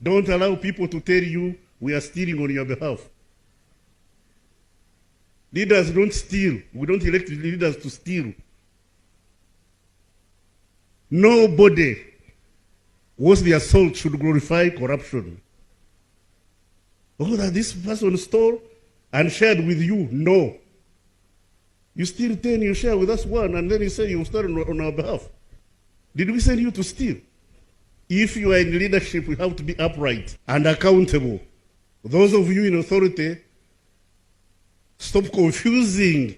Don't allow people to tell you we are stealing on your behalf. Leaders don't steal. We don't elect leaders to steal. Nobody worth their salt should glorify corruption. Oh, that this person stole and shared with you. No. You steal 10, you share with us 1, and then you say you stole on our behalf. Did we send you to steal? If you are in leadership, you have to be upright and accountable. Those of you in authority, stop confusing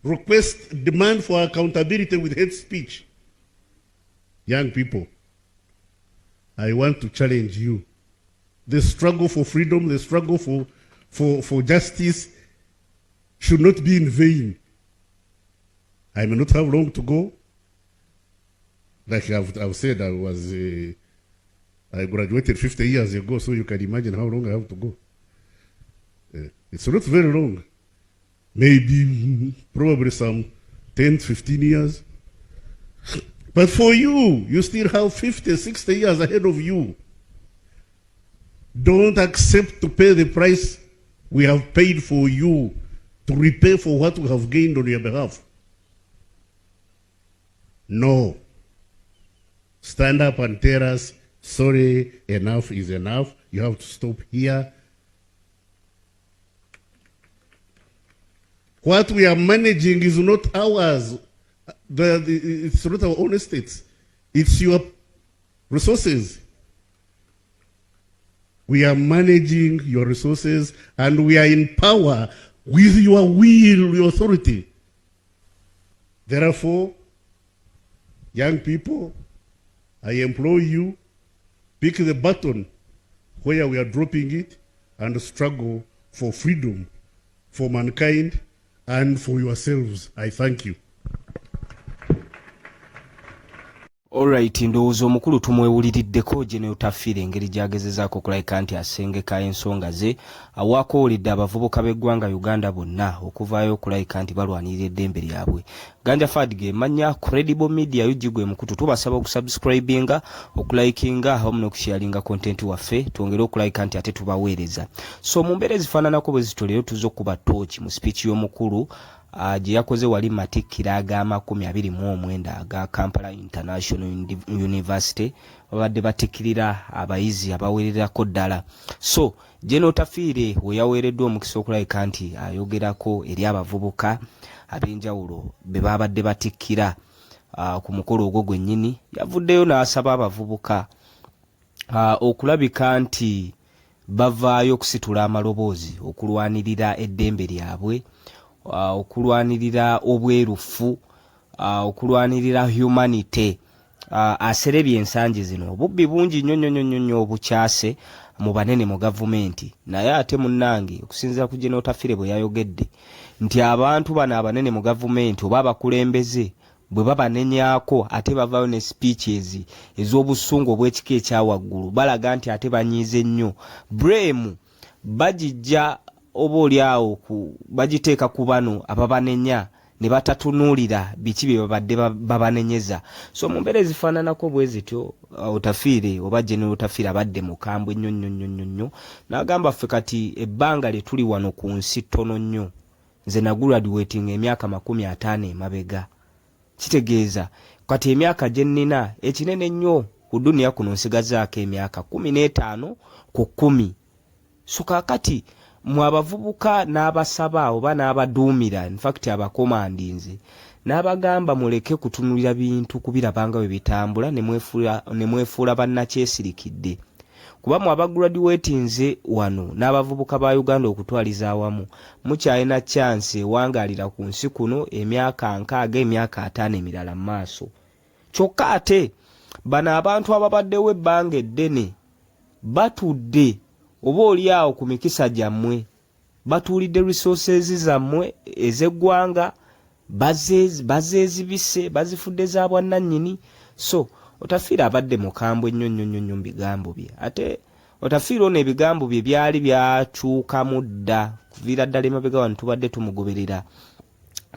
request, demand for accountability with hate speech. Young people, I want to challenge you. The struggle for freedom, the struggle for justice should not be in vain. I may not have long to go. Like I've said, I graduated 50 years ago, so you can imagine how long I have to go. It's not very long. Maybe, probably some 10, 15 years. But for you, you still have 50, 60 years ahead of you. Don't accept to pay the price we have paid for you to repay for what we have gained on your behalf. No. Stand up and tell us, sorry, enough is enough. You have to stop here. What we are managing is not ours. It's not our own estates. It's your resources. We are managing your resources and we are in power with your will, your authority. Therefore, young people, I implore you, pick the button where we are dropping it and struggle for freedom, for mankind, and for yourselves. I thank you. Alright, ndowooza omukulu tumwewuliriddeko General Tafiire engeri gyagezezaako okulabika nti asengeka ensonga ze awakooledde abavubuka b'eggwanga Uganda bonna okuvaayo okulabika nti balwanirira eddembe lyabwe. Ganja Fadge manya Credible Media yujjigwe mukutu tubasaba okusubscribinga, okulayikinga awamu n'okusharinga content waffe twongere okulabika nti ate tubaweereza. So mu mbeera ezifaananako bwe zityo leero tuzze okuba torch mu speech y'omukulu gye yakoze wali matikkira aga29 aga Kampala International University babadde batikkirira abayizi abawererako ddala. So General Tafiire we yaweereddwa omukisa okulabika nti ayogerako eri abavubuka ab'enjawulo be babadde batikkira ku mukolo ogwo gwennyini, yavuddeyo n'asaba abavubuka okulabika nti bavaayo okusitula amaloboozi okulwanirira eddembe lyabwe, okulwanirira obwerufu, okulwanirira humanity. Aserebye ensangi zino obubbi bungi nnyo obukyase mu banene mu gavumenti, naye ate munnange okusinziira ku General Tafiire bwe yayogedde nti abantu bano abanene mu gavumenti oba abakulembeze bwe babanenyaako ate bavaayo ne speeches ez'obusungu obw'ekika ekyawaggulu balaga nti ate banyiize nnyo. Blame bagijja oba oliawo bagiteeka ku bano ababanenya ne batatunuulira biki bye babadde babanenyeza. So mu mbeera ezifaananako bwe zityo Tafiire oba General Tafiire abadde mukambwe nnyo n'agamba ffe kati ebbanga lye tuli wano ku nsi ttono nnyo. Nze nagraduating emyaka 50 emabega. Kitegeeza kati emyaka gye nnina ekinene nnyo ku duniya kuno nsigazaako emyaka 15 ku 10. So kaakati mu abavubuka n'abasaba oba n'abaduumira, in fact abakomandinze n'abagamba muleke kutunulira bintu kubirabanga bwe bitambula ne mwefuula bannakyesirikidde. Kuba mu abagraduatinze wano n'abavubuka ba Uganda okutwaliza awamu mukyalina chance ewangaalira ku nsi kuno emyaka 6 emyaka 5 emirala mu maaso. Kyokka ate bano abantu ababaddewo ebbanga eddene batudde oba oliawo ku mikisa gyammwe, batuulidde resources zammwe ez'eggwanga bazeezibise bazifudde za bwannannyini. So Tafiire abadde mukambwe nnyo mu bigambo bye. Ate Tafiire ono ebigambo bye byali byakyukamu dda kuviira ddala emabega wano tubadde tumugoberera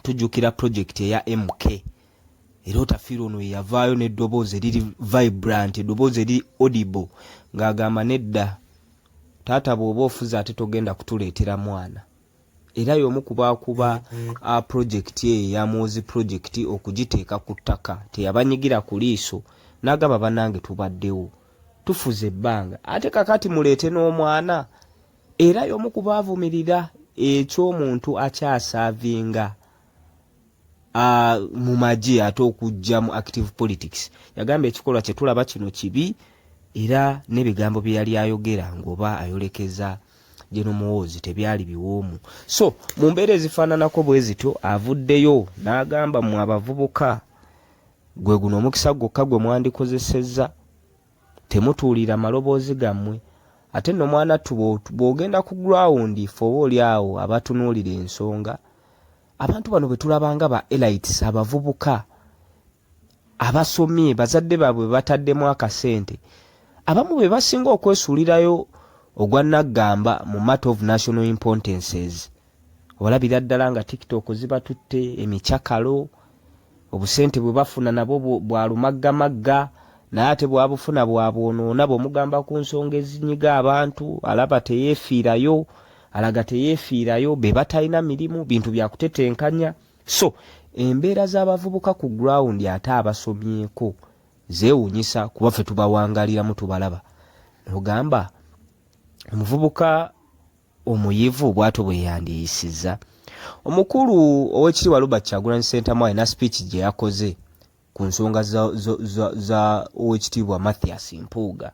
tujjukira project eya MK era otafiira ono yavaayo n'eddoboozi eriri vibrant, eddoboozi eri audible ng'agamba nedda taata bw'oba ofuze ate togenda kutuleetera mwana. Era y'omu kuba project eya Muhoozi project okugiteeka ku ttaka, teyabanyigira ku liiso n'agamba bannange tubaddewo tufuze ebbanga ate kakati muleete n'omwana. Era y'omu kubaavumirira eky'omuntu akyasaavinga mu magye ate okujja mu active politics. Yagamba ekikolwa kye tulaba kino kibi, era n'ebigambo bye yali ayogera ng'oba ayolekeza General Muhoozi tebyali biwoomu. So mu mbeera ezifaananako bwe zityo avuddeyo n'agamba mu abavubuka gwe guno omukisa gwokka gwe mwandikozesezza, temutuulira maloboozi gammwe. Ate nno mwana bw'ogenda ku ground ife oba oli awo abatunuulira ensonga, abantu bano bwe tulabanga ba elites, abavubuka abasomye bazadde baabwe bataddemu akasente, abamu be basinga okwesuulirayo ogwa naggamba mu matter of national importances. Olabira ddala nga TikTok zibatutte, emikyakalo, obusente bwe bafuna nabo bwa lumaggamagga, naye ate bwabufuna bwabwonoona. Bw'omugamba ku nsonga ezinyiga abantu alaba teyeefiirayo, alaga teyeefiirayo, be batalina mirimu, bintu bya kutetenkanya. So embeera z'abavubuka ku ground ate abasomyeko zeewuunyisa kuba ffe tubawangaliramu tubalaba. Ogamba omuvubuka omuyivu bw'ato bwe yandiyisizza. Omukulu ow'ekitiibwa Robert Kyagulanyi Ssentamu alina speech gye yakoze ku nsonga za ow'ekitiibwa Mathias Mpuuga.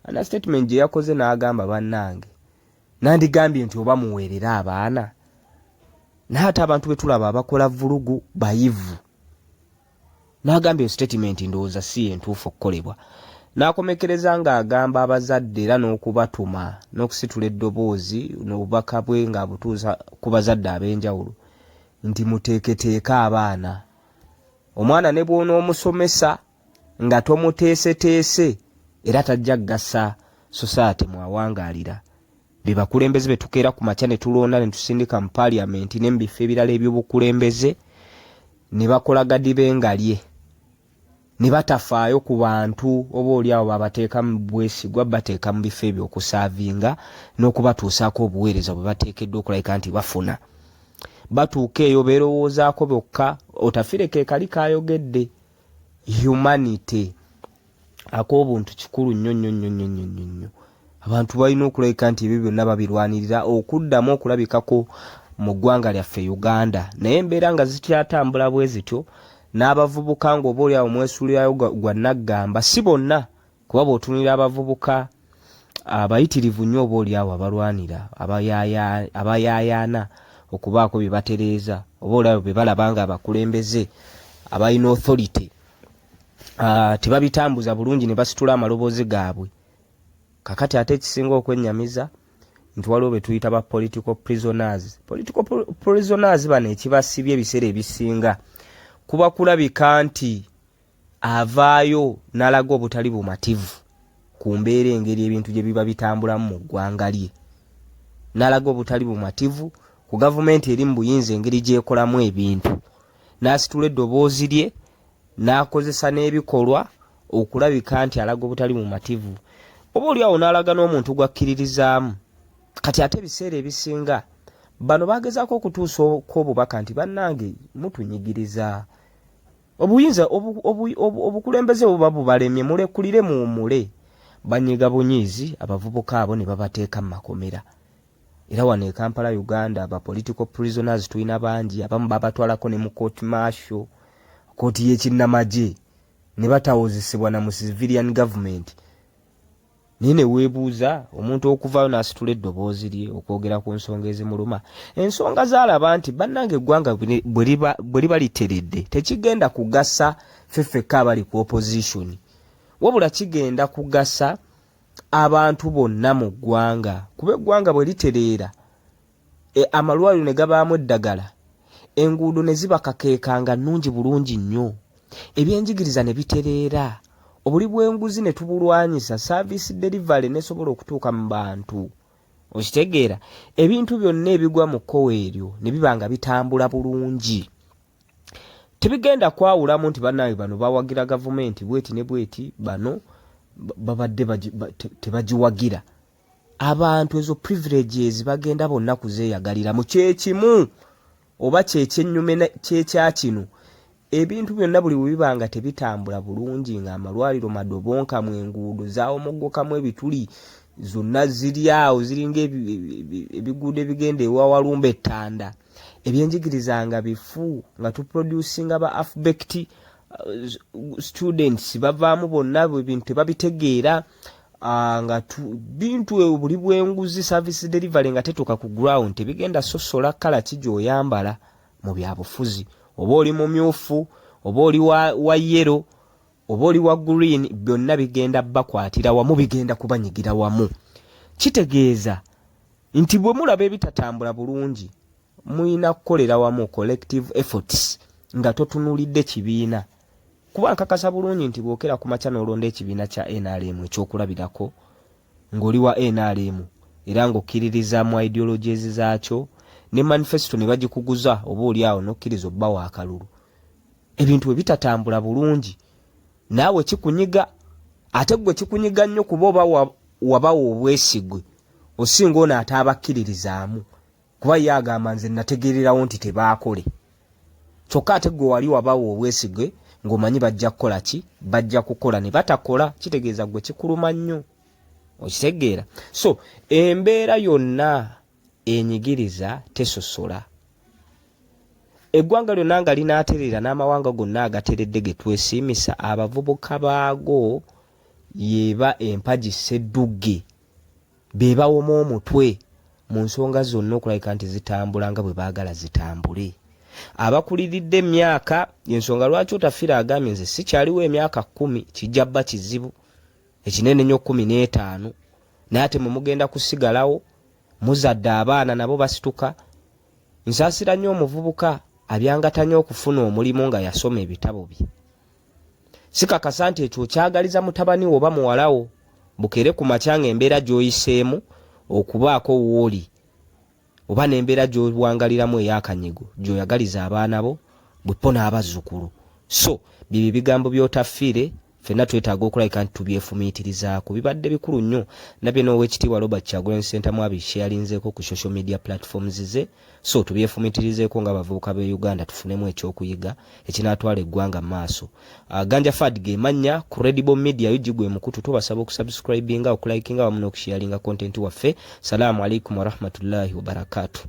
Ana statement gye yakoze n'agamba bannange, nandigambye nti oba muweerera abaana, naye ate abantu be tulaba abakola vulugu bayivu. N'agambye statement ndowooza si entuufu okukolebwa. N'akomekereza ng'agamba abazadde era n'okubatuma n'okusitula eddoboozi n'obubaka bwe ng'abutuusa ku bazadde ab'enjawulo nti muteeketeeka abaana. Omwana ne bw'onoomusomesa nga tomuteeseteese era tajja kugasa society mwawangaalira. Be bakulembeze be tukeera ku makya ne tulonda ne tusindika mu parliament ne mu bifo ebirala eby'obukulembeze ne bakola gadi b'engalye, ne batafaayo ku bantu oba oli awo babateeka mu bwesigwa, bateeka mu bifo ebyo okusaavinga n'okubatuusaako obuweereza bwe bateekeddwa okulabika nti bafuna. Batuuka eyo beerowoozaako bokka, otafireke kali kayogedde. Humanity ak'obuntu kikulu nnyo. Abantu balina okulabika nti ebyo byonna babirwanirira okuddamu okulabikako mu ggwanga lyaffe Uganda. Naye embeera nga zikyatambula bwe zityo, n'abavubuka ng'oba oli awo mwesuulirayo gwa naggamba, si bonna, kuba bw'otunulira abavubuka abayitirivu nnyo oba oli awo abalwanira, abayaayaana okubaako bye batereeza, oba oli awo be balaba nga abakulembeze abalina authority tebabitambuza bulungi ne basitula amaloboozi gaabwe. Kakati ate ekisinga okwennyamiza nti waliwo be tuyita ba political prisoners. Political prisoners bano ekibasibye ebiseera ebisinga kuba kulabika nti avaayo n'alaga obutali bumativu ku mbeera engeri ebintu gye biba bitambulamu mu ggwanga lye. N'alaga obutali bumativu ku gavumenti eri mu buyinza engeri gy'ekolamu ebintu. N'asitula eddoboozi lye n'akozesa n'ebikolwa okulabika nti alaga obutali bumativu. Oba oli awo n'alaga n'omuntu gwakkiririzaamu. Kati ate ebiseera ebisinga bano bagezaako okutuusa obubaka nti bannange mutunyigiriza. Obuyinza obukulembeze buba bubalemye, mulekulire muwumule. Banyiga bunyiizi abavubuka abo ne babateeka mu makomera. Era wano e Kampala Uganda aba political prisoners tulina bangi, abamu babatwalako ne mu court martial, kooti y'ekinnamagye, ne batawoozesebwa na mu civilian government. Nine weebuuza omuntu okuvaayo n'asitula eddoboozi lye okwogera ku nsonga ezimuluma. Ensonga z'alaba nti bannange eggwanga bwe liba literedde tekigenda kugasa ffeffekka abali ku opposition, wabula kigenda kugasa abantu bonna mu ggwanga. Kuba eggwanga bwe litereera, amalwaliro ne gabaamu eddagala, enguudo ne ziba kakeekanga nnungi bulungi nnyo, ebyenjigiriza ne bitereera, obuli bw'enguzi ne tubulwanyisa, service delivery nesobola okutuuka mu bantu. Okitegeera, ebintu byonna ebigwa mu kkowe eryo ne biba nga bitambula bulungi. tebigenda kwawulamu nti bannaye bano bawagira gavumenti bweti ne bweti bano babadde tebagiwagira. Abantu ezo privileges bagenda bonna kuzeeyagalira mu kyekimu oba kyekyennyume kyekya kino. Ebintu byonna buli bibanga tebitambula bulungi ng'amalwaliro madobonkamu, enguudo zaawomoggokamu ebituli zonna ziri awo ziringa ebiguudo ebigenda ewawalumba ettanda. Ebyenjigiriza nga bifu nga tuproducinga ba half-baked students bavaamu bonna ebintu tebabitegeera nga bintu buli bwenguzi service delivery nga tetuuka ku ground tebigenda sosola kala ki gy'oyambala mu byabufuzi. Oba oli mumyufu, oba oli wa yellow, oba oli wa green, byonna bigenda bakwatira wamu, bigenda kubanyigira wamu. Kitegeeza nti bwe mulaba ebitatambula bulungi muyina kukolera wamu, collective efforts, nga totunulidde kibiina. Kuba nkakasa bulungi nti bwokera ku makya n'olonda ekibiina kya NRM ekyokulabirako ng'oli wa NRM era ng'okkiririzaamu ideologies zaakyo ne manifesto ne bagikuguza oba oli awo n'okkiriza obba wa akalulu. Ebintu bwe bitatambula bulungi naawe kikunyiga, ate gwe kikunyiga nnyo kuba oba wabawa obwesigwe osinga ono ataabakkiririzaamu kuba ye agamba nze nategeererawo nti tebaakole. Kyokka ate gwe wali wabawa obwesigwe ng'omanyi bajja kukola ki, bajja kukola ne batakola, kitegeeza gwe kikuluma nnyo. Okitegeera? So embeera yonna enyigiriza tesosola. Eggwanga lyonna nga linaaterera n'amawanga gonna agateredde ge twesiimisa, abavubuka baago yeba empagi sseddugge be bawoma omutwe mu nsonga zonna okulabika nti zitambula nga bwe baagala zitambule. Abakuliridde emyaka, y'ensonga lwaki otafiira agambye nze sikyaliwo emyaka 10 kijja bba kizibu ekinene nnyo 15 naate mwe mugenda kusigalawo muzadde abaana nabo basituka. Nsaasira nnyo omuvubuka abyangatanya okufuna omulimu nga yasoma ebitabo bye. Sikakasa nti ekyo kyagaliza mutabani wo oba muwalawo bukere ku makya ng'embeera gy'oyiseemu okubaako wooli oba n'embeera gy'owangaliramu ey'akanyigo gy'oyagaliza abaana bo bwepo n'abazzukulu. So bibyo bigambo by'otafiire ffenna twetaaga okulabika nti tubyefumiitirizaako. Bibadde bikulu nnyo nabye n'Oweekitiibwa Robert Kyagulanyi Ssentamu abisharinzeeko ku social media platforms ze. So tubyefumiitirizeeko ng'abavubuka b'e Uganda tufunemu ekyokuyiga ekinaatwala eggwanga mu maaso. Ganja Fad ge mannya ku Credible Media yujigwe mukutu. Tubasaba okusubscribinga, okulikinga wamu n'okusharinga content waffe. Salaamu alaikum wa rahmatullahi wa barakatuh.